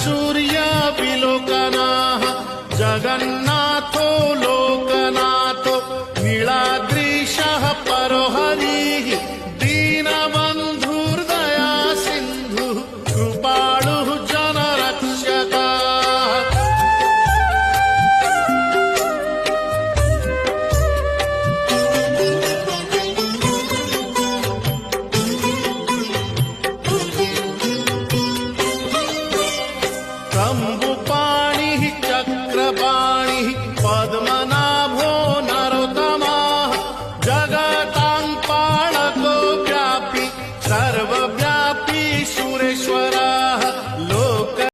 सूर्याविलोकनाः जगन्नाथो लोकनाथो नीलाद्रीशः परो हरिः दीनबन्धुर्दया सिन्धुः कृपालुः जनरक्षकः। शम्भुपाणिः चक्रपाणिः